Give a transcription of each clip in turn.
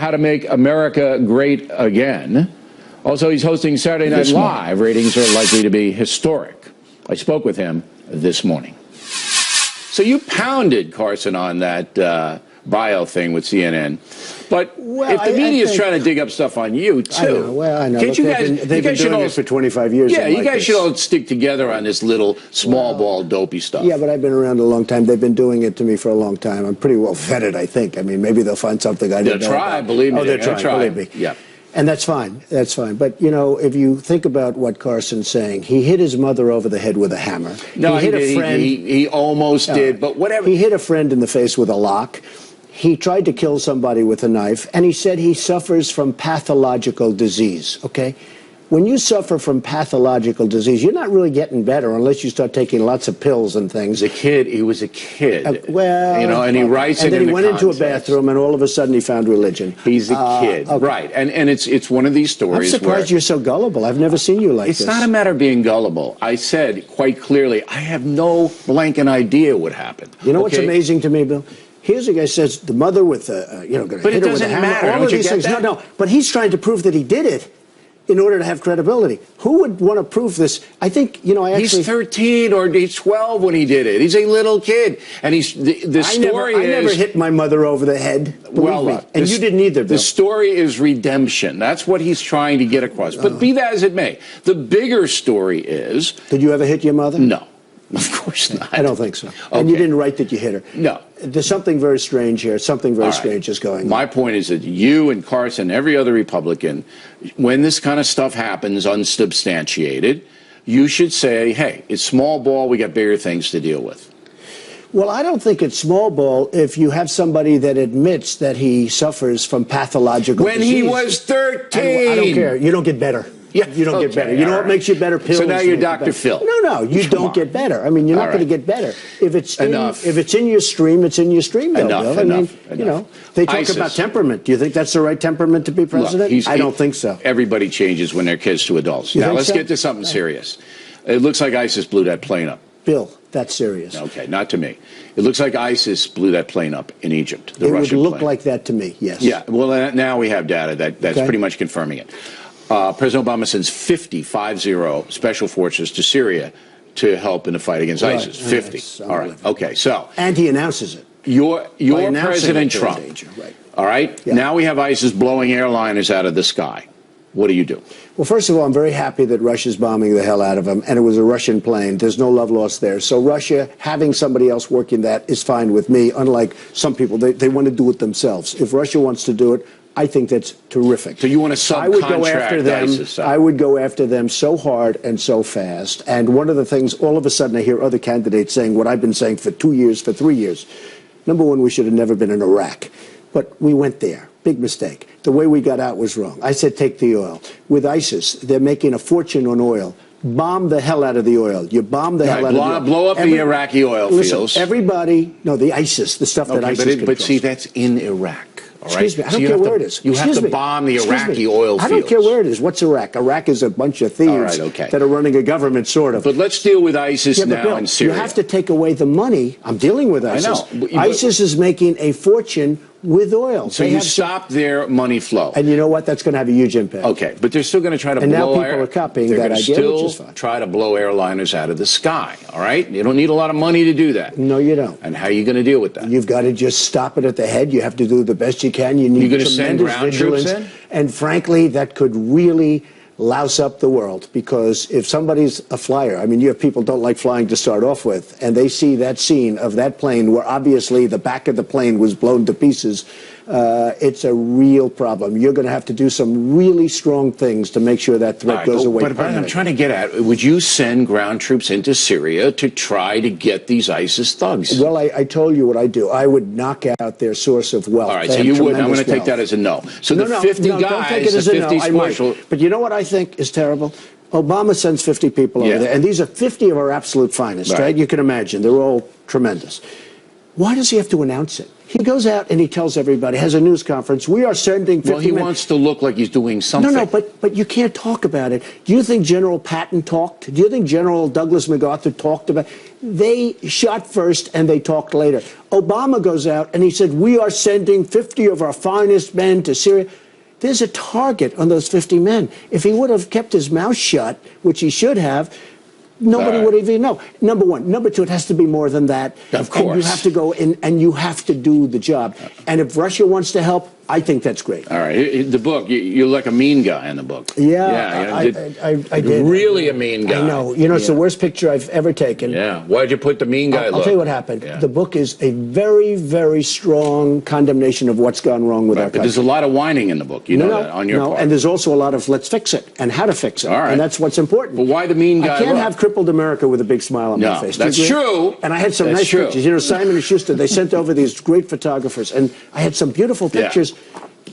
how to make America great again. Also, he's hosting Saturday Night Live. Ratings are likely to be historic. I spoke with him this morning. So you pounded Carson on that bio thing with CNN. But if the media is trying to dig up stuff on you, too. I know. Well, I know. Can't you guys, they've been doing it for 25 years. Yeah, you guys should all stick together on this little small ball dopey stuff. Yeah, but I've been around a long time. They've been doing it to me for a long time. I'm pretty well vetted, I think. I mean, maybe they'll find something I didn't know. They'll try, believe me. Oh, they're trying, believe me. Yeah. And that's fine. That's fine. But, you know, if you think about what Carson's saying, he hit his mother over the head with a hammer. No, he hit a friend. He almost did, but whatever. He hit a friend in the face with a lock. He tried to kill somebody with a knife, and he said he suffers from pathological disease, okay? When you suffer from pathological disease, you're not really getting better unless you start taking lots of pills and things. He was a kid. Well, you know, and he writes and it then in he the went into a context. bathroom, and all of a sudden he found religion. He's a kid, okay. right? And it's one of these stories. I'm surprised you're so gullible. I've never seen you like this. It's not a matter of being gullible. I said quite clearly, I have no blanket idea what happened. You know what's amazing to me, Bill? Here's a guy says the mother with the, going to hit her with a hammer. Matter. All of these things. No. But he's trying to prove that he did it in order to have credibility. Who would want to prove this? I think, he's 13 or he's 12 when he did it. He's a little kid, and he's the story I never hit my mother over the head. Believe me. And you didn't either, Bill. The story is redemption. That's what he's trying to get across. But be that as it may, the bigger story is. Did you ever hit your mother? No. Of course not. I don't think so. Okay. And you didn't write that you hit her. No. There's something very strange here. Something very strange is going on. My point is that you and Carson, every other Republican, when this kind of stuff happens unsubstantiated, you should say, hey, it's small ball. We got bigger things to deal with. Well, I don't think it's small ball if you have somebody that admits that he suffers from pathological disease. When he was 13. I don't care. You don't get better. Yeah, you don't get better. You know what makes you better? Pills. So now you're Dr. Phil. No, you don't get better. I mean, you're not going to get better. If it's in your stream, it's in your stream, though, Bill. I mean, you know, they talk about temperament. Do you think that's the right temperament to be president? Look, I don't think so. Everybody changes when they're kids to adults. Now let's get to something serious. It looks like ISIS blew that plane up. Bill, that's serious. Okay, not to me. It looks like ISIS blew that plane up in Egypt. The Russian Russian plane. It would look plane. like that to me. Yes. Yeah. Well, now we have data that's pretty much confirming it. President Obama sends 50 special forces to Syria to help in the fight against ISIS. 50. All right. Okay. So. And he announces it. You're President Trump. Right. All right. Yeah. Now we have ISIS blowing airliners out of the sky. What do you do? Well, first of all, I'm very happy that Russia's bombing the hell out of them, and it was a Russian plane. There's no love lost there. So Russia, having somebody else working that is fine with me, unlike some people. They want to do it themselves. If Russia wants to do it, I think that's terrific. So you want to subcontract ISIS? I would go after them so hard and so fast. And one of the things, all of a sudden, I hear other candidates saying what I've been saying for 2 years, for 3 years. Number one, we should have never been in Iraq. But we went there. Big mistake. The way we got out was wrong. I said take the oil. With ISIS, they're making a fortune on oil. Bomb the hell out of the oil. You bomb the hell out of the oil. Blow up the Iraqi oil fields. Everybody, the ISIS, the stuff that ISIS controls. But see, that's in Iraq. All right? Excuse me, I don't care where it is. You have to bomb the Iraqi oil fields. I don't care where it is. What's Iraq? Iraq is a bunch of thieves that are running a government, sort of. But let's deal with ISIS now in Syria. You have to take away the money. I'm dealing with ISIS. I know. ISIS is making a fortune with oil. So you stop their money flow. And you know what? That's going to have a huge impact. Okay, but they're still going to try to blow. And now people are copying that idea, which is fine. Try to blow airliners out of the sky. All right, you don't need a lot of money to do that. No, you don't. And how are you going to deal with that? You've got to just stop it at the head. You have to do the best you can. You need tremendous vigilance. Troops in? And frankly, that could really louse up the world, because if somebody's a flyer, I mean, you have people don't like flying to start off with, and they see that scene of that plane where obviously the back of the plane was blown to pieces, it's a real problem. You're going to have to do some really strong things to make sure that threat goes away. But I'm trying to get at, would you send ground troops into Syria to try to get these ISIS thugs? Well, I told you what I do. I would knock out their source of wealth. All right, so you would. I'm going to take that as a no. So the 50 guys, don't take it as the a 50 no. special. But you know what I think is terrible? Obama sends 50 people over there, and these are 50 of our absolute finest, right? You can imagine. They're all tremendous. Why does he have to announce it? He goes out and he tells everybody, has a news conference, we are sending 50 Well, he men. wants to look like he's doing something. No, but you can't talk about it. Do you think General Patton talked? Do you think General Douglas MacArthur talked about it? They shot first and they talked later. Obama goes out and he said, we are sending 50 of our finest men to Syria. There's a target on those 50 men. If he would have kept his mouth shut, which he should have, nobody would even know. Number one. Number two, it has to be more than that. Of course. And you have to go in and you have to do the job. And if Russia wants to help, I think that's great. All right. The book, you're like a mean guy in the book. Yeah, I did. Really a mean guy. I know. You know, it's the worst picture I've ever taken. Yeah. Why'd you put the mean guy look? I'll tell you what happened. Yeah. The book is a very, very strong condemnation of what's gone wrong with our But country. there's a lot of whining in the book. You know that on your part. And there's also a lot of let's fix it and how to fix it. All right. And that's what's important. But why the mean guy I can't look? have crippled America with a big smile on my face. Do you That's agree? true. And I had some That's nice true. pictures. You know, Simon & Schuster, they sent over these great photographers, and I had some beautiful pictures.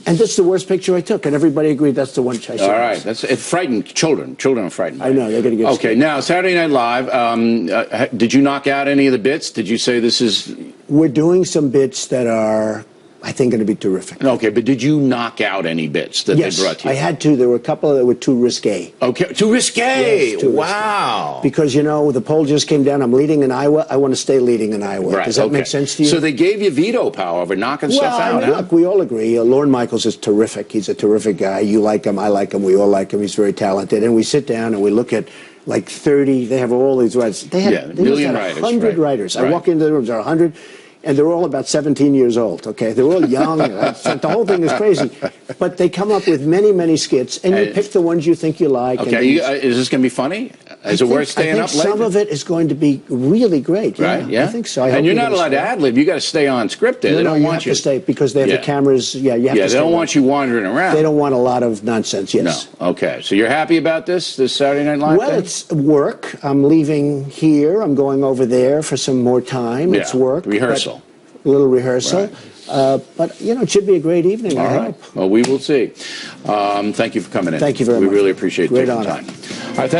And this is the worst picture I took, and everybody agreed that's the one I should All right. It frightened children. Children are frightened. I know, they're going to get Okay, scared. now, Saturday Night Live, did you knock out any of the bits? Did you say this is... We're doing some bits that are, I think, going to be terrific. Okay, but did you knock out any bits that Yes, they brought to you? I had to. There were a couple that were too risque. Okay, too risque. Yes, too risque. Wow. Because, you know, the poll just came down. I'm leading in Iowa. I want to stay leading in Iowa. Right, Does that okay. make sense to you? So they gave you veto power over knocking stuff Well, out, I mean, huh? look, we all agree. Lorne Michaels is terrific. He's a terrific guy. You like him. I like him. We all like him. He's very talented. And we sit down and we look at like 30. They have all these writers. They had million must have writers, 100 right. writers. I Right. walk into the rooms. There are 100. And they're all about 17 years old, okay? They're all young. The whole thing is crazy. But they come up with many, many skits, and you pick the ones you think you like. Okay, is this going to be funny? Is it worth staying up late? Some of it is going to be really great. Right, yeah. I think so. I hope and you're not gonna allowed to stay. ad-lib. You got to stay on script there. No, They don't you want have to stay because they have Yeah. the cameras. Yeah, you have to Yeah, stay. they don't want you wandering around. They don't want a lot of nonsense, yes. No. Okay, so you're happy about this Saturday Night Live Well, thing? it's work. I'm leaving here. I'm going over there for some more time. Yeah, It's work. rehearsal. A little rehearsal. Right. But, you know, it should be a great evening, All I right. hope. Well, we will see. Thank you for coming in. Thank you very we much. really appreciate Great taking honor. time. All right, thank